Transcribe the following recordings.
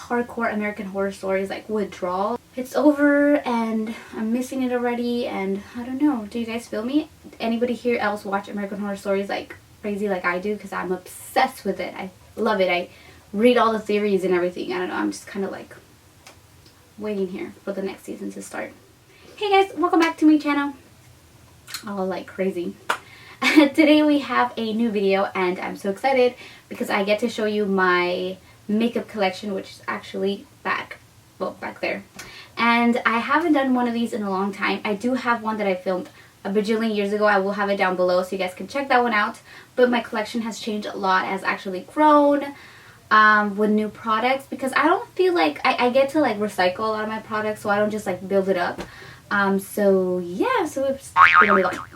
hardcore American Horror Stories like withdrawal. It's over and I'm missing it already, and I don't know. Do you guys feel me? Anybody here else watch American Horror Stories like crazy like I do? Because I'm obsessed with it. I love it. I read all the theories and everything. I don't know. I'm just kind of like waiting here for the next season to start. Hey guys, welcome back to my channel. All like crazy. Today we have a new video and I'm so excited because I get to show you my makeup collection, which is actually back there. And I haven't done one of these in a long time. I do have one that I filmed a bajillion years ago. I will have it down below so you guys can check that one out. But my collection has changed a lot, has actually grown with new products, because I don't feel like I get to like recycle a lot of my products, so I don't just like build it up. So yeah,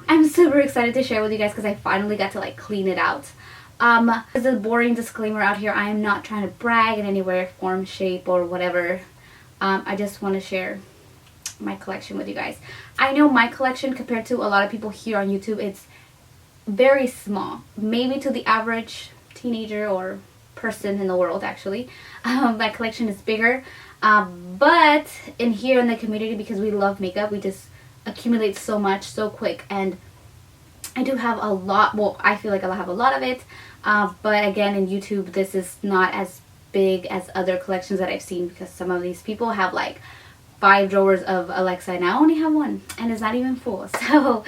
I'm super excited to share with you guys because I finally got to like clean it out. As a boring disclaimer out here, I am not trying to brag in any way, form, shape, or whatever. I just want to share my collection with you guys. I know my collection compared to a lot of people here on YouTube, it's very small. Maybe to the average teenager or person in the world actually. My collection is bigger. But in here in the community, because we love makeup, we just accumulate so much so quick, and I do have a lot. Well, I feel like I have a lot of it, but again, in YouTube this is not as big as other collections that I've seen, because some of these people have like 5 drawers of Alexa and I only have 1 and it's not even full. So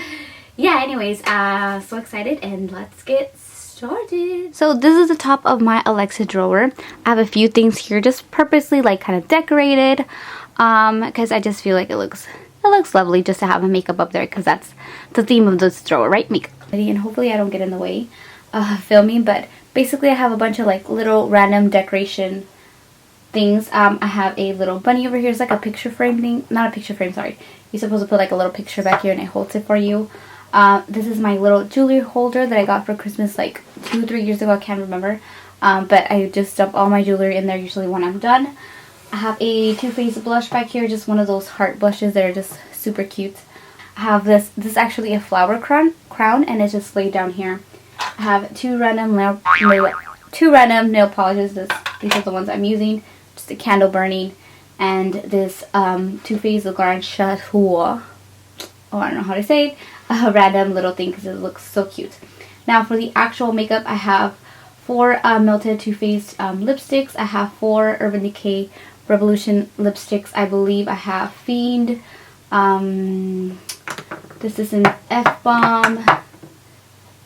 yeah, anyways, so excited, and let's get started. So this is the top of my Alexa drawer. I have a few things here just purposely like kind of decorated because I just feel like it looks lovely just to have a makeup up there, because that's the theme of this drawer, right? Makeup. And hopefully I don't get in the way filming, but basically I have a bunch of like little random decoration things. I have a little bunny over here. It's like a picture frame thing. Not a picture frame, sorry. You're supposed to put like a little picture back here and it holds it for you. This is my little jewelry holder that I got for Christmas like 2 or 3 years ago. I can't remember. But I just dump all my jewelry in there usually when I'm done. I have a Too Faced blush back here. Just one of those heart blushes that are just super cute. I have this is actually a flower crown and it's just laid down here. I have two random nail polishes. These are the ones I'm using. Just a candle burning. And this Too Faced Grand Chateau. Oh, I don't know how to say it. A random little thing because it looks so cute. Now for the actual makeup, I have 4 melted Too Faced lipsticks. I have 4 Urban Decay Revolution lipsticks. I believe I have Fiend. This is an F-Bomb.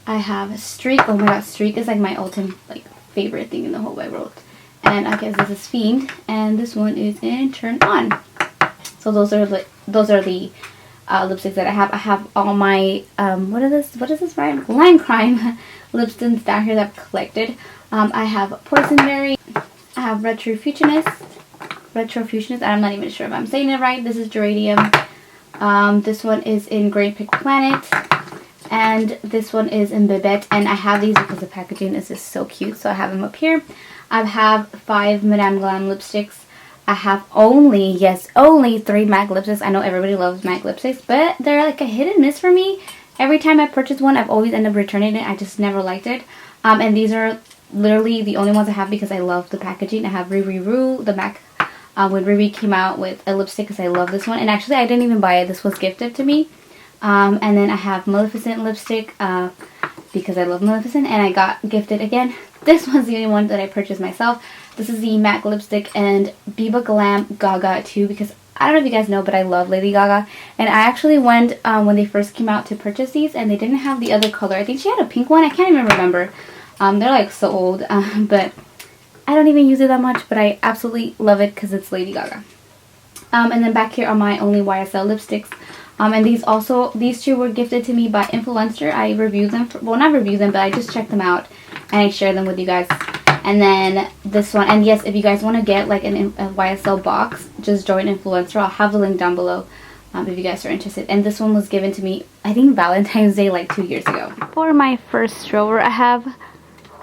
I have Streak. Oh my god, Streak is like my ultimate like favorite thing in the whole wide world. And I guess this is Fiend, and this one is in Turn On. So those are the lipsticks that I have. I have all my what is this Line Crime lipsticks down here that I've collected. I have Poison Berry. I have Retrofusionist. I'm not even sure if I'm saying it right. This is Geranium. This one is in Great Big Planet, and this one is in Bebet. And I have these because the packaging is just so cute, so I have them up here. I have 5 Madame Glam lipsticks. I have only 3 MAC lipsticks. I know everybody loves MAC lipsticks, but they're like a hit and miss for me. Every time I purchase one, I've always ended up returning it. I just never liked it. And these are literally the only ones I have because I love the packaging. I have Riri Roo, the MAC. When Riri came out with a lipstick, because I love this one. And actually, I didn't even buy it. This was gifted to me. And then I have Maleficent lipstick because I love Maleficent. And I got gifted again. This one's the only one that I purchased myself. This is the MAC lipstick and Biba Glam Gaga too, because I don't know if you guys know, but I love Lady Gaga. And I actually went when they first came out to purchase these, and they didn't have the other color. I think she had a pink one. I can't even remember. They're like so old, but I don't even use it that much, but I absolutely love it because it's Lady Gaga. And then back here are my only YSL lipsticks. And these 2 were gifted to me by INFLUENSTER. I reviewed them, well not reviewed them, but I just checked them out and I share them with you guys. And then this one, and yes, if you guys want to get like a YSL box, just join INFLUENSTER. I'll have the link down below if you guys are interested. And this one was given to me, I think Valentine's Day like 2 years ago. For my first drawer, I have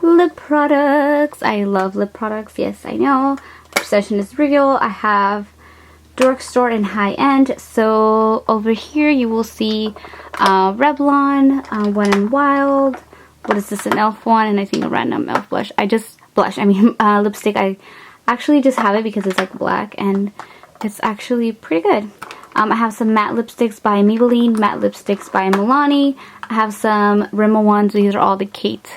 lip products. I love lip products, yes I know. Obsession is real. I have drugstore and high-end. So over here you will see Revlon, Wet n Wild. What is this, an e.l.f. one, and I think a random e.l.f. blush. Lipstick. I actually just have it because it's like black and it's actually pretty good. I have some matte lipsticks by Maybelline, matte lipsticks by Milani. I have some Rimmel ones. These are all the Kate's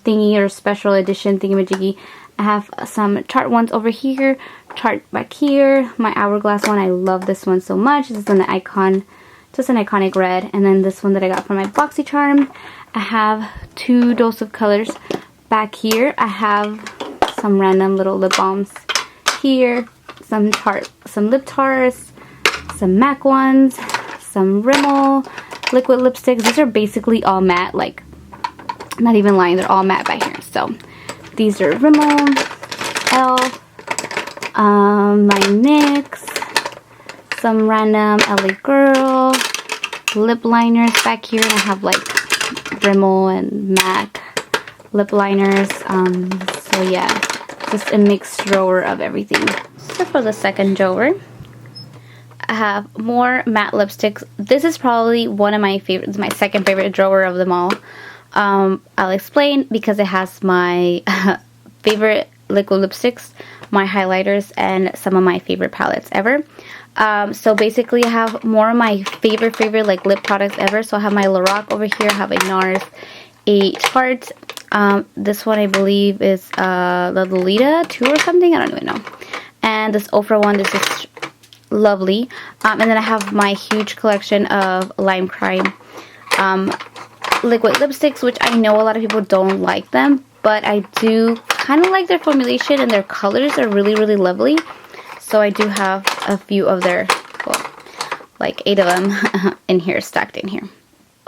thingy or special edition thingamajiggy. I have some Tarte ones over here, Tarte back here. My Hourglass one, I love this one so much. This is an icon, just an iconic red. And then this one that I got from my BoxyCharm. I have 2 Dose of Colors back here. I have some random little lip balms here. Some lip Tarts, some MAC ones, some Rimmel liquid lipsticks. These are basically all matte, like, not even lying, they're all matte by here. So these are Rimmel, e.l.f., my NYX, some random LA Girl lip liners back here, and I have like Rimmel and MAC lip liners. So yeah, just a mixed drawer of everything. So for the second drawer, I have more matte lipsticks. This is probably one of my favorites, my second favorite drawer of them all. I'll explain, because it has my favorite liquid lipsticks, my highlighters, and some of my favorite palettes ever. So basically I have more of my favorite like lip products ever. So I have my Lorac over here, I have a NARS, a Tarte. This one I believe is the Lolita 2 or something, I don't even know. And this Ofra one, this is lovely. And then I have my huge collection of Lime Crime liquid lipsticks, which I know a lot of people don't like them, but I do kind of like their formulation, and their colors are really, really lovely. So I do have a few of their, well, like 8 of them in here, stacked in here.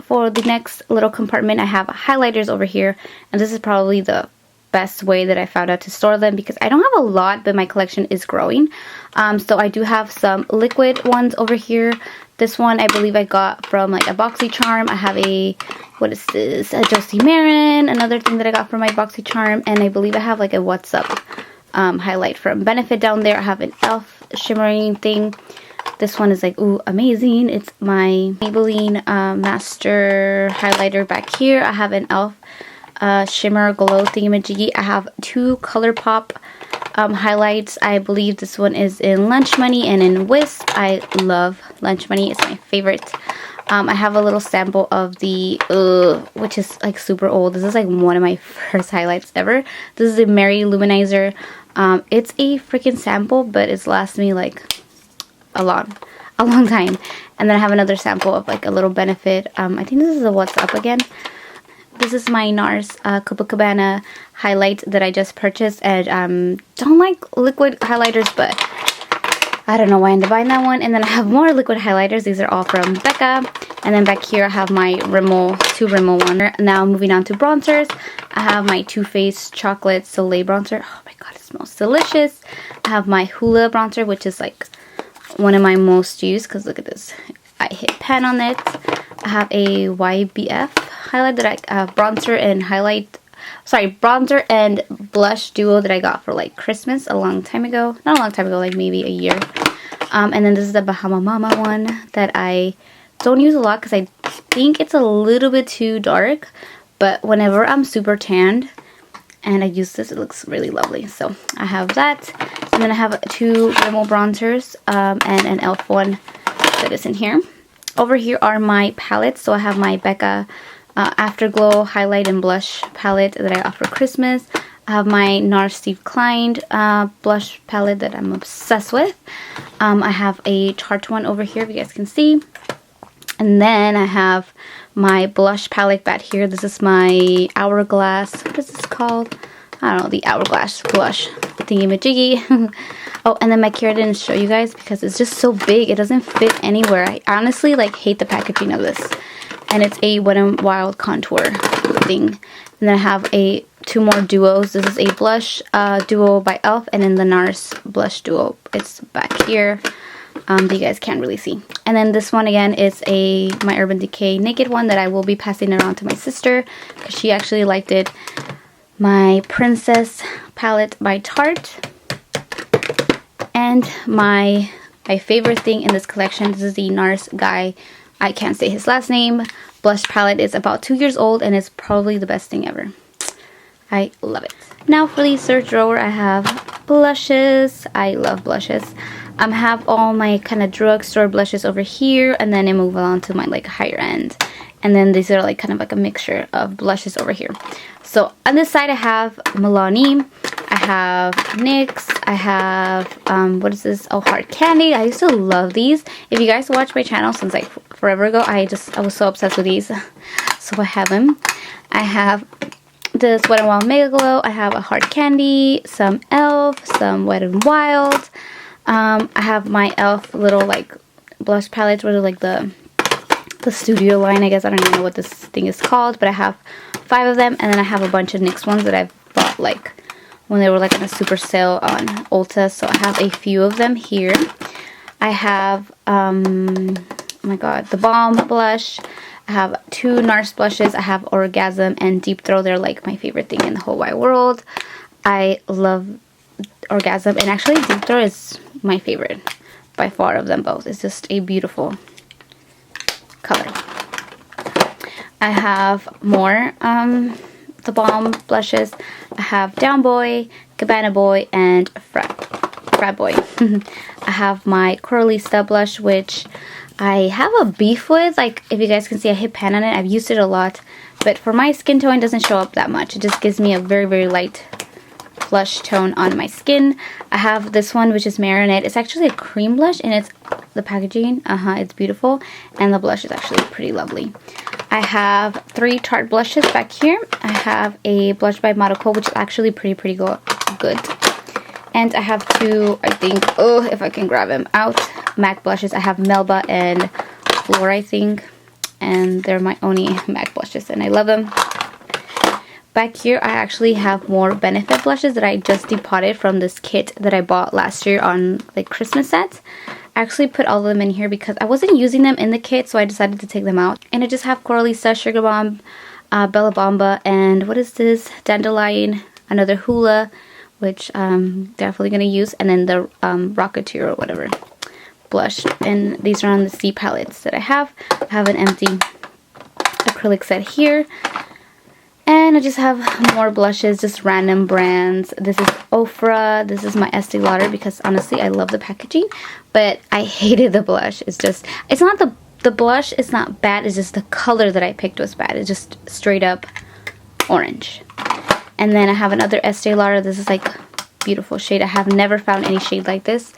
For the next little compartment, I have highlighters over here, and this is probably the best way that I found out to store them, because I don't have a lot, but my collection is growing. So I do have some liquid ones over here. This one I believe I got from like a BoxyCharm. I have a, what is this, a Josie Marin, another thing that I got from my BoxyCharm, and I believe I have like a What's Up highlight from Benefit down there. I have an e.l.f. shimmering thing. This one is like, ooh, amazing. It's my Maybelline Master highlighter back here. I have an e.l.f. Shimmer Glow thingamajiggy. I have 2 ColourPop highlights. I believe this one is in Lunch Money and in Wisp. I love Lunch Money. It's my favorite. I have a little sample of the, which is like super old. This is like one of my first highlights ever. This is a Mary Luminizer. It's a freaking sample, but it's lasted me like a long time. And then I have another sample of like a little Benefit. I think this is a What's Up again. This is my NARS Copacabana highlight that I just purchased, and don't like liquid highlighters, but I don't know why I ended up buying that one. And then I have more liquid highlighters. These are all from Becca. And then back here I have my Rimmel, 2 Rimmel ones. Now moving on to bronzers, I have my Too Faced Chocolate Soleil bronzer. Oh my god, it smells delicious. I have my Hoola bronzer, which is like one of my most used, because look at this. I hit pan on it. I have a YBF highlight that I bronzer and blush duo that I got for like Christmas a long time ago. Not a long time ago, like maybe a year. And then this is the Bahama Mama one that I don't use a lot because I think it's a little bit too dark. But whenever I'm super tanned and I use this, it looks really lovely. So I have that. And then I have 2 Rimmel bronzers and an e.l.f. one that is in here. Over here are my palettes. So I have my Becca Afterglow Highlight and Blush palette that I got for Christmas. I have my NARS Steve Klein blush palette that I'm obsessed with. I have a Tarte one over here, if you guys can see. And then I have my blush palette back here. This is my Hourglass. What is this called? I don't know, the Hourglass blush thingy-majiggy. Oh, and then my Kira didn't show you guys because it's just so big. It doesn't fit anywhere. I honestly like hate the packaging of this. And it's a Wet n Wild contour thing. And then I have 2 more duos. This is a blush duo by e.l.f. and then the NARS blush duo. It's back here. That you guys can't really see. And then this one again is my Urban Decay Naked one that I will be passing around to my sister because she actually liked it. My Princess palette by Tarte. And my favorite thing in this collection, this is the NARS guy, I can't say his last name, blush palette. Is about 2 years old and it's probably the best thing ever. I love it. Now for the third drawer, I have blushes. I love blushes. I have all my kind of drugstore blushes over here, and then I move on to my like higher end. And then these are like kind of like a mixture of blushes over here. So on this side I have Milani, I have NYX, I have, what is this? Oh, Hard Candy. I used to love these. If you guys watch my channel since like forever ago, I was so obsessed with these. So I have them. I have this Wet n Wild Mega Glow. I have a Hard Candy, some e.l.f., some Wet n Wild. I have my e.l.f. little like blush palettes, where like the studio line, I guess. I don't even know what this thing is called, but I have 5 of them, and then I have a bunch of NYX ones that I've bought like when they were like on a super sale on Ulta, so I have a few of them here. I have, oh my god, the Balm blush. I have 2 NARS blushes. I have Orgasm and Deep Throw. They're like my favorite thing in the whole wide world. I love Orgasm, and actually Deep Throw is my favorite by far of them both. It's just a beautiful color. I have more the Balm blushes. I have Down Boy, Cabana Boy, and Frat Boy. I have my Coralista blush, which I have a beef with. Like, if you guys can see, I hit pan on it. I've used it a lot, but for my skin tone, it doesn't show up that much. It just gives me a very, very light blush tone on my skin. I have this one, which is Marinette. It's actually a cream blush, and it's the packaging. It's beautiful, and the blush is actually pretty lovely. I have 3 Tarte blushes back here. I have a blush by Monaco, which is actually pretty good. And I have 2, I think, oh, if I can grab them out, MAC blushes. I have Melba and Flora, I think, and they're my only MAC blushes, and I love them. Back here, I actually have more Benefit blushes that I just depotted from this kit that I bought last year on like Christmas sets. I actually put all of them in here because I wasn't using them in the kit, so I decided to take them out. And I just have Coralista, Sugar Bomb, Bella Bamba, and what is this? Dandelion, another Hula, which I'm definitely going to use, and then the Rocketeer or whatever blush. And these are on the C palettes that I have. I have an empty acrylic set here. And I just have more blushes, just random brands. This is Ofra. This is my Estee Lauder because honestly I love the packaging, but I hated the blush. It's just, it's not the blush, it's not bad, it's just the color that I picked was bad. It's just straight up orange. And then I have another Estee Lauder. This is like beautiful shade. I have never found any shade like this.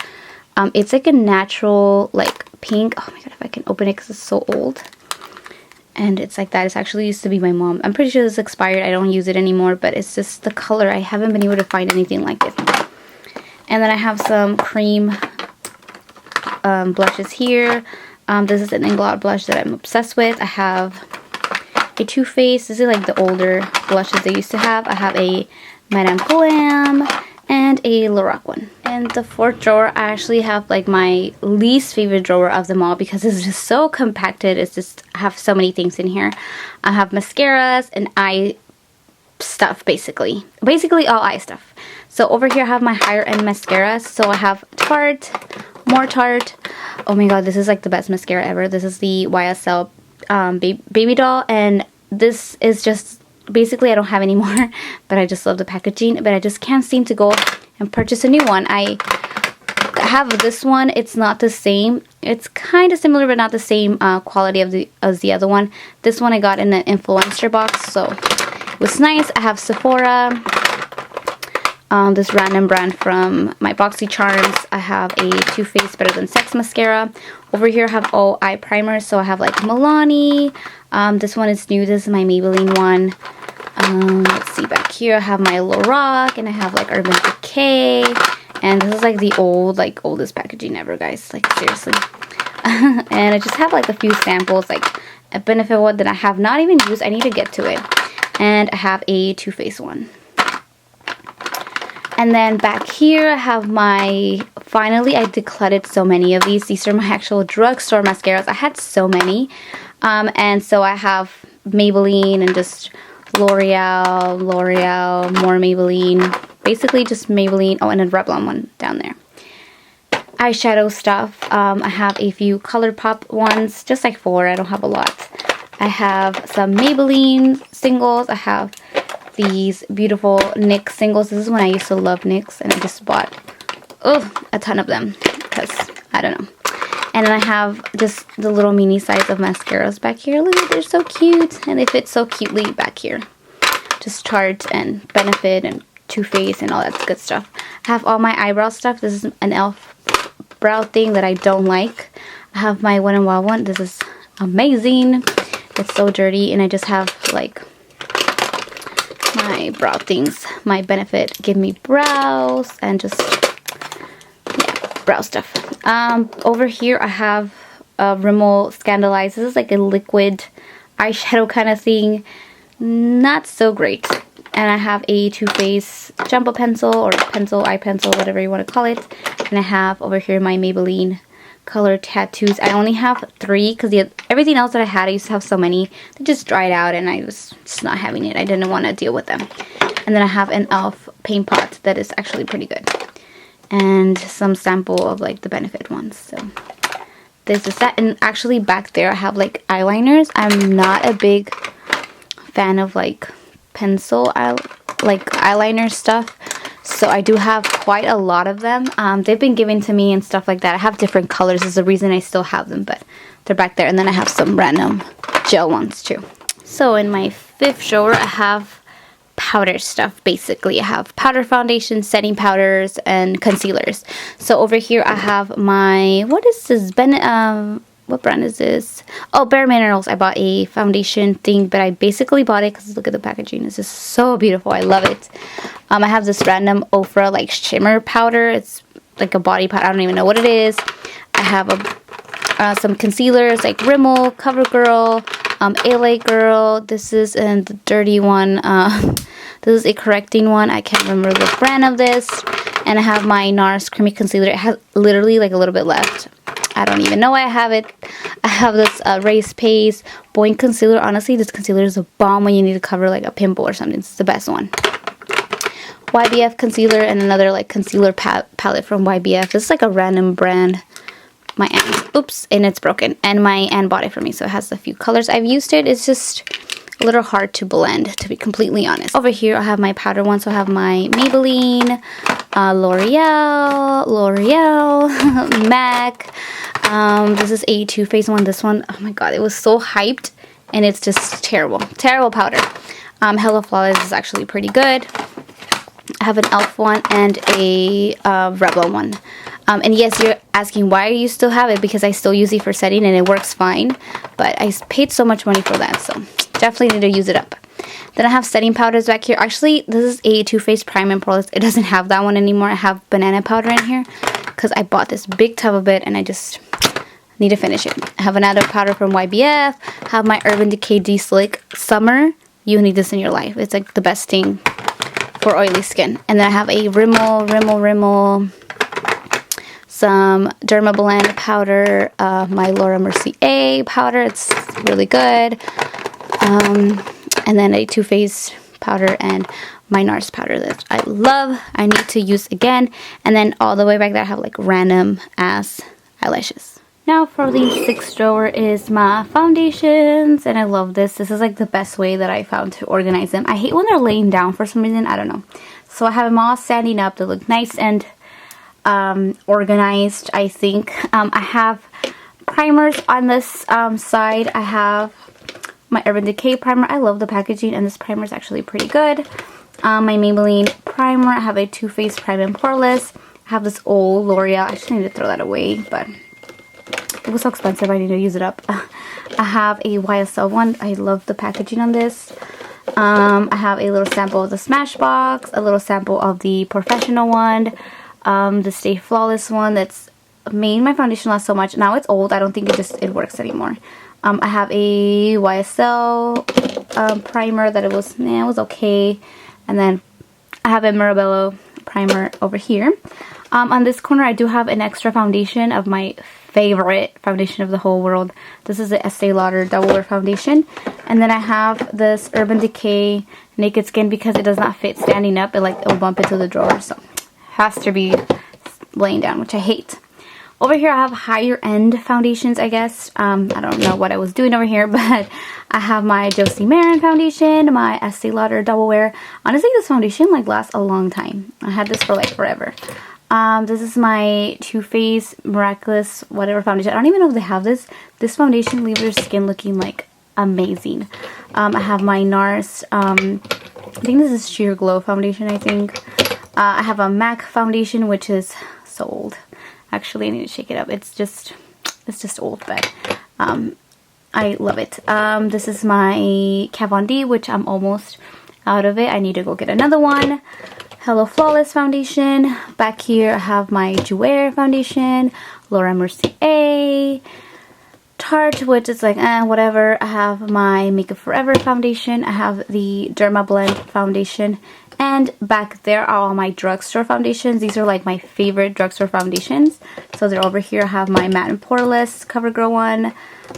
It's like a natural like pink. Oh my god, if I can open it because it's so old. And it's like that. It's actually used to be my mom. I'm pretty sure this is expired. I don't use it anymore, but it's just the color. I haven't been able to find anything like it. And then I have some cream blushes here. This is an Inglot blush that I'm obsessed with. I have a Too Faced. This is like the older blushes they used to have. I have a Madame Glam and a Lorac one. And the 4th drawer, I actually have like my least favorite drawer of them all because it's just so compacted. It's just, I have so many things in here. I have mascaras and eye stuff, basically all eye stuff. So over here I have my higher end mascaras. So I have Tarte, more Tarte. Oh my god, this is like the best mascara ever. This is the YSL Baby Doll, and this is just, basically I don't have any more, but I just love the packaging, but I just can't seem to go and purchase a new one. I have this one. It's not the same. It's kind of similar, but not the same quality as the other one. This one I got in an Influenster box, so it was nice. I have Sephora, this random brand from my BoxyCharms. I have a Too Faced Better Than Sex mascara. Over here I have all eye primers, so I have like Milani. This one is new. This is my Maybelline one. Let's see, back here I have my Lorac, and I have like Urban Decay, and this is like the oldest packaging ever, guys, like seriously. And I just have like a few samples, like a Benefit one that I have not even used. I need to get to it. And I have a Too Faced one. And then back here I have my, finally I decluttered so many of these. These are my actual drugstore mascaras. I had so many. And so I have Maybelline and just L'Oreal, more Maybelline, basically just Maybelline. Oh, and a Revlon one down there. Eyeshadow stuff. I have a few ColourPop ones, just like 4. I don't have a lot. I have some Maybelline singles. I have these beautiful NYX singles. This is when I used to love NYX, and I just bought a ton of them because I don't know. And then I have just the little mini size of mascaras back here. Look, they're so cute, and they fit so cutely back here. Just Tarte and Benefit and Too Faced and all that good stuff. I have all my eyebrow stuff. This is an e.l.f. brow thing that I don't like. I have my Wet n Wild one. This is amazing. It's so dirty, and I just have like my brow things. My Benefit Give Me Brows and just brow stuff. Over here I have Rimmel Scandalize. This is like a liquid eyeshadow kind of thing. Not so great. And I have a Too Faced Jumbo Pencil or eye pencil, whatever you want to call it. And I have over here my Maybelline Color Tattoos. I only have 3 because everything else that I had, I used to have so many. They just dried out and I was just not having it. I didn't want to deal with them. And then I have an e.l.f. paint pot that is actually pretty good. And some sample of like the Benefit ones. So this is that. And actually back there I have like eyeliners. I'm not a big fan of like eyeliner stuff, so I do have quite a lot of them. They've been given to me and stuff like that. I have different colors is the reason I still have them, but they're back there. And then I have some random gel ones too. So in my 5th drawer I have powder stuff. Basically I have powder foundation, setting powders, and concealers. So over here I have my, what is this, what brand is this? Oh, Bare Minerals. I bought a foundation thing, but I basically bought it because look at the packaging. This is so beautiful. I love it. I have this random Ofra like shimmer powder. It's like a body powder. I don't even know what it is. I have some concealers like Rimmel, CoverGirl, LA Girl. This is the dirty one. This is a correcting one. I can't remember the brand of this. And I have my NARS Creamy Concealer. It has literally like a little bit left. I don't even know why I have it. I have this Race Pace Boing Concealer. Honestly, this concealer is a bomb when you need to cover like a pimple or something. It's the best one. YBF concealer and another like concealer palette from YBF. This is like a random brand. My aunt, oops, and it's broken. And my aunt bought it for me, so it has a few colors. I've used it. It's just a little hard to blend, to be completely honest. Over here, I have my powder one. So I have my Maybelline, L'Oreal, MAC. This is a Too Faced one. This one, oh my god, it was so hyped, and it's just terrible. Terrible powder. Hello Flawless is actually pretty good. I have an e.l.f. one and a Rebel one. And yes, you're asking why you still have it, because I still use it for setting and it works fine. But I paid so much money for that, so definitely need to use it up. Then I have setting powders back here. Actually, this is a Too Faced Prime and Poreless. It doesn't have that one anymore. I have banana powder in here because I bought this big tub of it and I just need to finish it. I have another powder from YBF. I have my Urban Decay De-Slick Summer. You need this in your life. It's like the best thing for oily skin. And then I have a Rimmel, some Dermablend powder, my Laura Mercier powder. It's really good. And then a Too Faced powder and my NARS powder that I love. I need to use again. And then all the way back there I have like random ass eyelashes. Now for the 6th drawer is my foundations, and I love this. This is like the best way that I found to organize them. I hate when they're laying down for some reason. I don't know. So I have them all standing up. They look nice and organized, I think. I have primers on this side. I have my Urban Decay primer. I love the packaging, and this primer is actually pretty good. My Maybelline primer. I have a Too Faced Prime and Poreless. I have this old L'Oreal. I actually need to throw that away, but it was so expensive. I need to use it up. I have a YSL one. I love the packaging on this. I have a little sample of the Smashbox, a little sample of the Professional one, the Stay Flawless one that's made my foundation last so much. Now it's old. I don't think it works anymore. I have a YSL primer that it was okay. And then I have a Mirabello primer over here. On this corner I do have an extra foundation of my favorite foundation of the whole world. This is the Estee Lauder Double Wear Foundation. And then I have this Urban Decay Naked Skin because it does not fit standing up. It'll bump into the drawer, so it has to be laying down, which I hate. Over here I have higher end foundations, I guess. I don't know what I was doing over here, but I have my Josie Marin foundation, my Estee Lauder Double Wear. Honestly, this foundation like lasts a long time. I had this for like forever. This is my Too Faced Miraculous whatever foundation. I don't even know if they have this. This foundation leaves your skin looking like amazing. I have my NARS, I think this is Sheer Glow foundation, I think. I have a MAC foundation, which is so old. Actually, I need to shake it up. It's just old, but I love it. This is my Kat Von D, which I'm almost out of it. I need to go get another one. Hello Flawless foundation. Back here, I have my Jouer foundation, Laura Mercier, Tarte, which is like whatever. I have my Makeup Forever foundation. I have the Derma Blend foundation. And back there are all my drugstore foundations. These are like my favorite drugstore foundations. So they're over here. I have my Matte and Poreless CoverGirl one.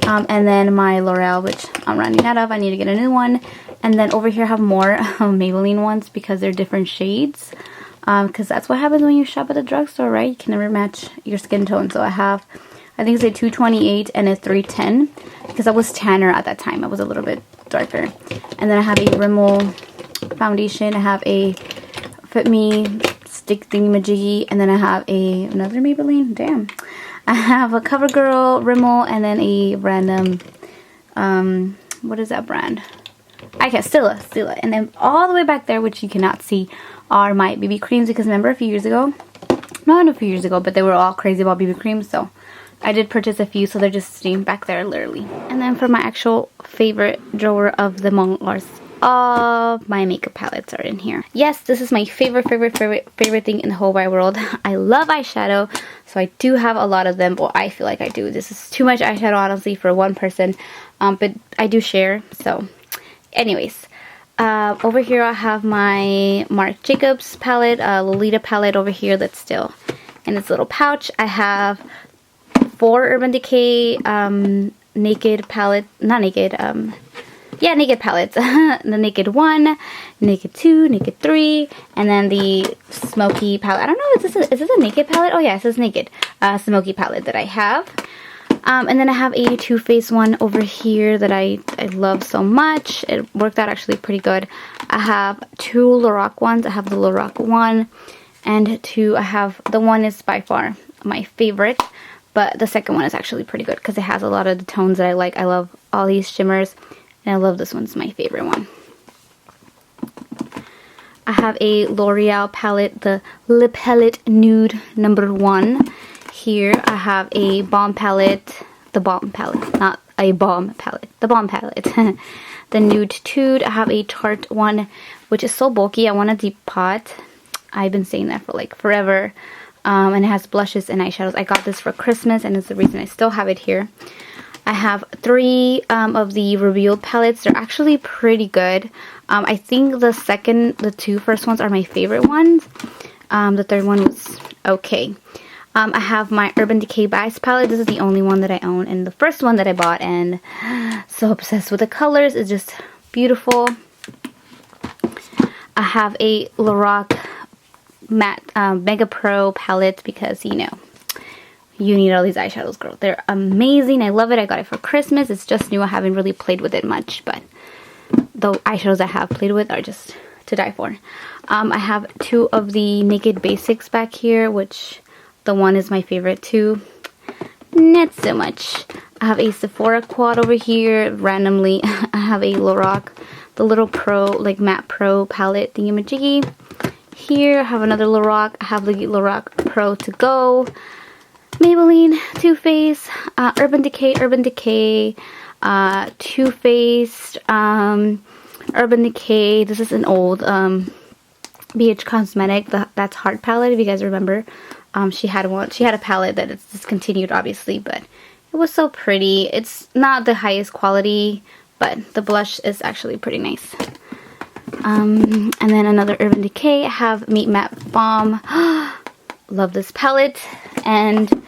And then my L'Oreal, which I'm running out of. I need to get a new one. And then over here I have more Maybelline ones because they're different shades. Because that's what happens when you shop at the drugstore, right? You can never match your skin tone. So I have, I think it's a 228 and a 310. Because I was tanner at that time. I was a little bit darker. And then I have a Rimmel foundation. I have a Fit Me stick thingamajiggy, and then I have another Maybelline. Damn. I have a CoverGirl, Rimmel, and then a random what is that brand? IKEA, Stila. And then all the way back there, which you cannot see, are my BB creams, because remember a few years ago, not a few years ago, but they were all crazy about BB creams, so I did purchase a few, so they're just sitting back there literally. And then for my actual favorite drawer of them all, all my makeup palettes are in here. Yes, this is my favorite thing in the whole wide world. I love eyeshadow, so I do have a lot of them. Well, I feel like I do. This is too much eyeshadow, honestly, for one person, but I do share. So anyways, over here I have my Marc Jacobs palette, Lolita palette over here that's still in this little pouch. I have 4 Urban Decay naked palette, not naked, yeah, naked palettes. The Naked 1, Naked 2, Naked 3, and then the Smoky palette. I don't know, is this a naked palette? Oh yeah, it says naked. Smoky palette that I have. And then I have a Too Faced one over here that I love so much. It worked out actually pretty good. I have 2 Lorac ones. I have the Lorac 1 and 2. I have, the one is by far my favorite, but the second one is actually pretty good because it has a lot of the tones that I like. I love all these shimmers. And I love this one. It's my favorite one. I have a L'Oreal palette, the Lip Palette Nude number 1. Here I have a Balm palette, the Balm palette, not a Balm palette, the Balm palette. The Nude Tude. I have a Tarte one, which is so bulky. I want a deep pot. I've been saying that for like forever. And it has blushes and eyeshadows. I got this for Christmas, and it's the reason I still have it here. I have 3 of the Revealed palettes. They're actually pretty good. I think the 2 first ones are my favorite ones. The third one was okay. I have my Urban Decay Bias palette. This is the only one that I own, and the first one that I bought, and so obsessed with the colors. It's just beautiful. I have a Lorac Matte Mega Pro palette because, you know, you need all these eyeshadows, girl. They're amazing. I love it. I got it for Christmas. It's just new. I haven't really played with it much, but the eyeshadows I have played with are just to die for. I have 2 of the Naked Basics back here, which the one is my favorite too. Not so much. I have a Sephora quad over here. Randomly, I have a Lorac, the little pro, like matte pro palette thingamajiggy. Here, I have another Lorac. I have the Lorac Pro To Go. Maybelline, Too Faced, Urban Decay, Too Faced, Urban Decay. This is an old BH Cosmetic, that's Heart palette, if you guys remember. She had a palette that is discontinued, obviously, but it was so pretty. It's not the highest quality, but the blush is actually pretty nice. And then another Urban Decay. I have Meet Matte Balm. Love this palette. And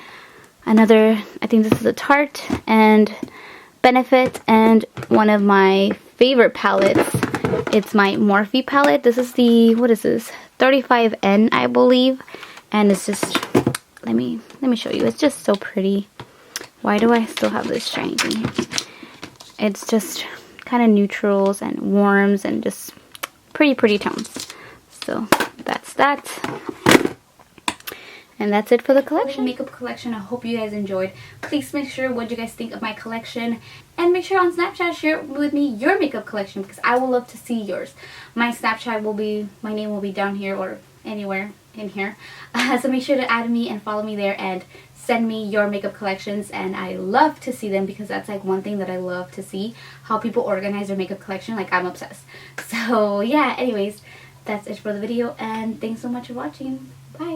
another, I think this is a Tarte and Benefit, and one of my favorite palettes, it's my Morphe palette. This is the, what is this, 35N, I believe, and it's just, let me let me show you. It's just so pretty. Why do I still have this shiny thing here? It's just kind of neutrals and warms and just pretty tones. So that's that. And that's it for the collection. Makeup collection. I hope you guys enjoyed. Please make sure what you guys think of my collection. And make sure on Snapchat share with me your makeup collection because I would love to see yours. My Snapchat will be, my name will be down here or anywhere in here. So make sure to add me and follow me there and send me your makeup collections. And I love to see them because that's like one thing that I love to see. How people organize their makeup collection. Like I'm obsessed. So yeah, anyways, that's it for the video. And thanks so much for watching.